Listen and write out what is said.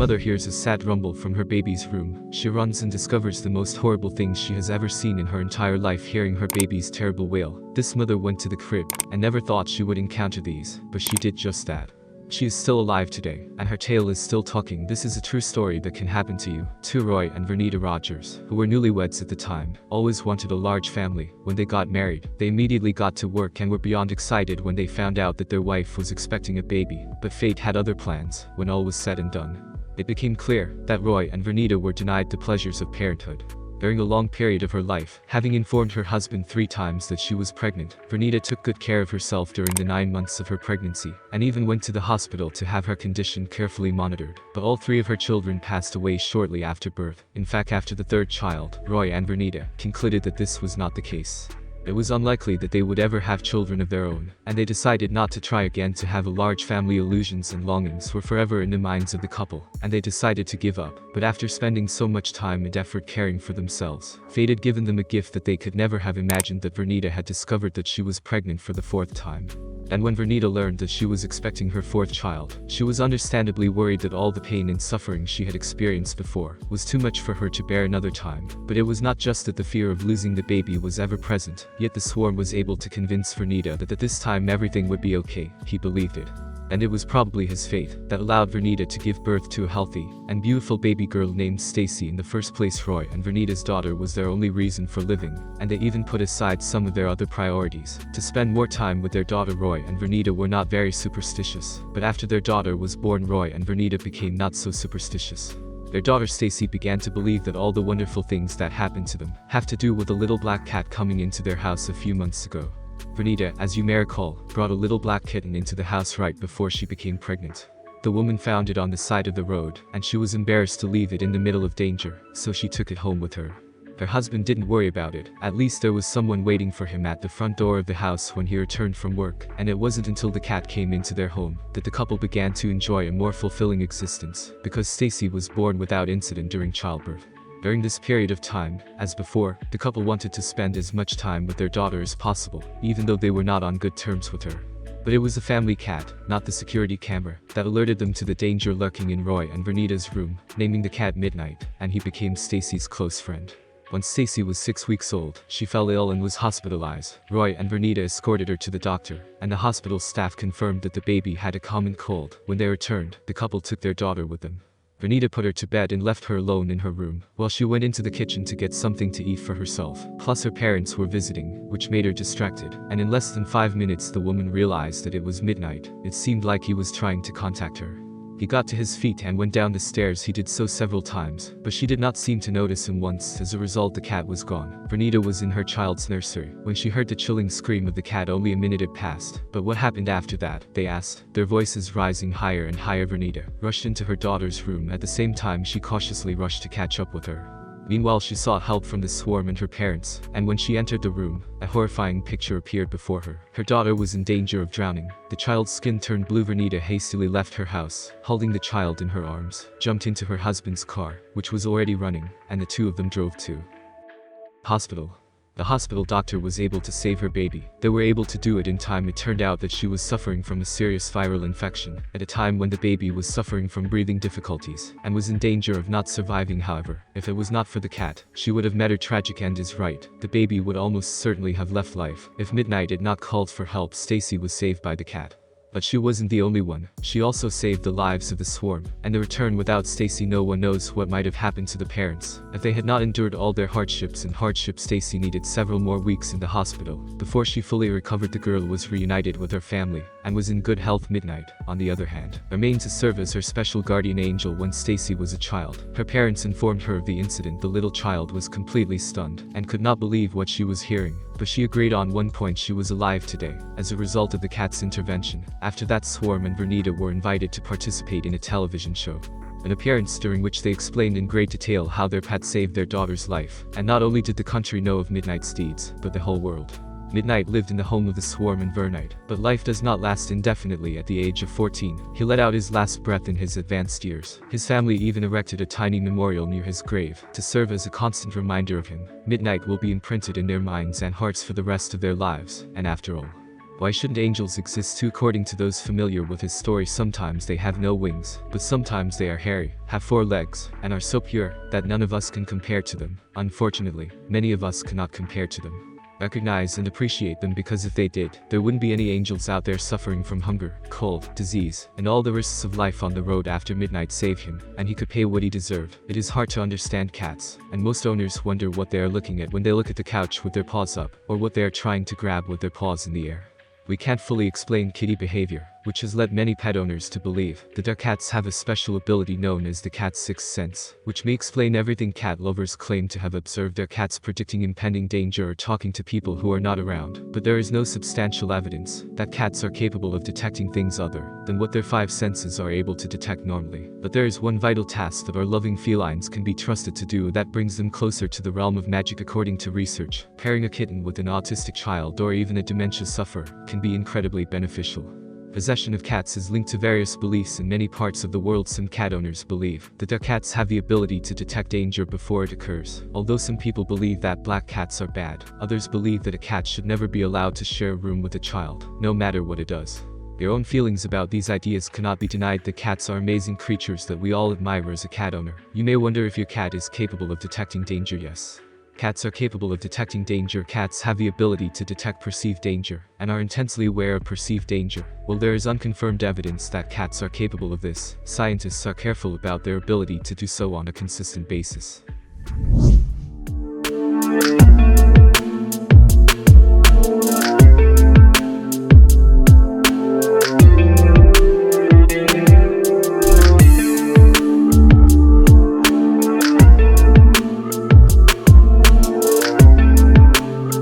mother hears a sad rumble from her baby's room. She runs and discovers the most horrible things she has ever seen in her entire life, hearing her baby's terrible wail. This mother went to the crib and never thought she would encounter these, but she did just that. She is still alive today, and her tale is still talking. This is a true story that can happen to you. Two Roy and Vernita Rogers, who were newlyweds at the time, always wanted a large family. When they got married, they immediately got to work and were beyond excited when they found out that their wife was expecting a baby. But fate had other plans. When all was said and done, it became clear that Roy and Vernita were denied the pleasures of parenthood. During a long period of her life, having informed her husband 3 times that she was pregnant, Vernita took good care of herself during the 9 months of her pregnancy, and even went to the hospital to have her condition carefully monitored. But all 3 of her children passed away shortly after birth. In fact, after the 3rd child, Roy and Vernita concluded that this was not the case. It was unlikely that they would ever have children of their own, and they decided not to try again to have a large family. Illusions and longings were forever in the minds of the couple, and they decided to give up. But after spending so much time and effort caring for themselves, fate had given them a gift that they could never have imagined. That Vernita had discovered that she was pregnant for the 4th time. And when Vernita learned that she was expecting her 4th child, she was understandably worried that all the pain and suffering she had experienced before was too much for her to bear another time. But it was not just that the fear of losing the baby was ever present, yet the swarm was able to convince Vernita that at this time everything would be okay. He believed it. And it was probably his fate that allowed Vernita to give birth to a healthy and beautiful baby girl named Stacy. In the first place, Roy and Vernita's daughter was their only reason for living, and they even put aside some of their other priorities to spend more time with their daughter. Roy and Vernita were not very superstitious, but after their daughter was born, Roy and Vernita became not so superstitious. Their daughter Stacy began to believe that all the wonderful things that happened to them have to do with a little black cat coming into their house a few months ago. Vernita, as you may recall, brought a little black kitten into the house right before she became pregnant. The woman found it on the side of the road, and she was embarrassed to leave it in the middle of danger, so she took it home with her. Her husband didn't worry about it. At least there was someone waiting for him at the front door of the house when he returned from work, and it wasn't until the cat came into their home that the couple began to enjoy a more fulfilling existence, because Stacy was born without incident during childbirth. During this period of time, as before, the couple wanted to spend as much time with their daughter as possible, even though they were not on good terms with her. But it was the family cat, not the security camera, that alerted them to the danger lurking in Roy and Vernita's room, naming the cat Midnight, and he became Stacy's close friend. When Stacy was 6 weeks old, she fell ill and was hospitalized. Roy and Vernita escorted her to the doctor, and the hospital staff confirmed that the baby had a common cold. When they returned, the couple took their daughter with them. Vernita put her to bed and left her alone in her room, while she went into the kitchen to get something to eat for herself. Plus her parents were visiting, which made her distracted, and in less than 5 minutes the woman realized that it was Midnight. It seemed like he was trying to contact her. He got to his feet and went down the stairs. He did so several times, but she did not seem to notice him once. As a result, the cat was gone. Vernita was in her child's nursery when she heard the chilling scream of the cat. Only a minute had passed. But what happened after that? They asked, their voices rising higher and higher. Vernita rushed into her daughter's room. At the same time, she cautiously rushed to catch up with her. Meanwhile, she sought help from the swarm and her parents, and when she entered the room, a horrifying picture appeared before her. Her daughter was in danger of drowning. The child's skin turned blue. Vernita hastily left her house, holding the child in her arms, jumped into her husband's car, which was already running, and the 2 of them drove to hospital. The hospital doctor was able to save her baby. They were able to do it in time. It turned out that she was suffering from a serious viral infection at a time when the baby was suffering from breathing difficulties and was in danger of not surviving. However, if it was not for the cat, she would have met her tragic end. Is right. The baby would almost certainly have left life. If Midnight had not called for help, Stacy was saved by the cat. But she wasn't the only one. She also saved the lives of the swarm, and the return. Without Stacy, no one knows what might have happened to the parents. If they had not endured all their hardships, Stacy needed several more weeks in the hospital before she fully recovered. The girl was reunited with her family and was in good health. Midnight, on the other hand, remained to serve as her special guardian angel. When Stacy was a child, her parents informed her of the incident. The little child was completely stunned and could not believe what she was hearing, but she agreed on one point: she was alive today as a result of the cat's intervention. After that, Swarm and Vernita were invited to participate in a television show, an appearance during which they explained in great detail how their pet saved their daughter's life. And not only did the country know of Midnight's deeds, but the whole world. Midnight lived in the home of the Swarm and Vernite, but life does not last indefinitely. At the age of 14, he let out his last breath in his advanced years. His family even erected a tiny memorial near his grave to serve as a constant reminder of him. Midnight will be imprinted in their minds and hearts for the rest of their lives. And after all, Why shouldn't angels exist too? According to those familiar with his story, sometimes they have no wings, but sometimes they are hairy, have 4 legs, and are so pure that none of us can compare to them. Unfortunately, many of us cannot compare to them, recognize and appreciate them, because if they did, there wouldn't be any angels out there suffering from hunger, cold, disease, and all the risks of life on the road after midnight. Save him, and he could pay what he deserved. It is hard to understand cats, and most owners wonder what they are looking at when they look at the couch with their paws up, or what they are trying to grab with their paws in the air. We can't fully explain kitty behavior, which has led many pet owners to believe that our cats have a special ability known as the cat's sixth sense, which may explain everything. Cat lovers claim to have observed their cats predicting impending danger or talking to people who are not around, but there is no substantial evidence that cats are capable of detecting things other than what their 5 senses are able to detect normally. But there is one vital task that our loving felines can be trusted to do that brings them closer to the realm of magic. According to research, pairing a kitten with an autistic child or even a dementia sufferer can be incredibly beneficial. Possession of cats is linked to various beliefs in many parts of the world. Some cat owners believe that their cats have the ability to detect danger before it occurs. Although some people believe that black cats are bad, others believe that a cat should never be allowed to share a room with a child, no matter what it does. Their own feelings about these ideas cannot be denied. The cats are amazing creatures that we all admire. As a cat owner, you may wonder if your cat is capable of detecting danger. Yes. Cats are capable of detecting danger. Cats have the ability to detect perceived danger and are intensely aware of perceived danger. While there is unconfirmed evidence that cats are capable of this, scientists are careful about their ability to do so on a consistent basis.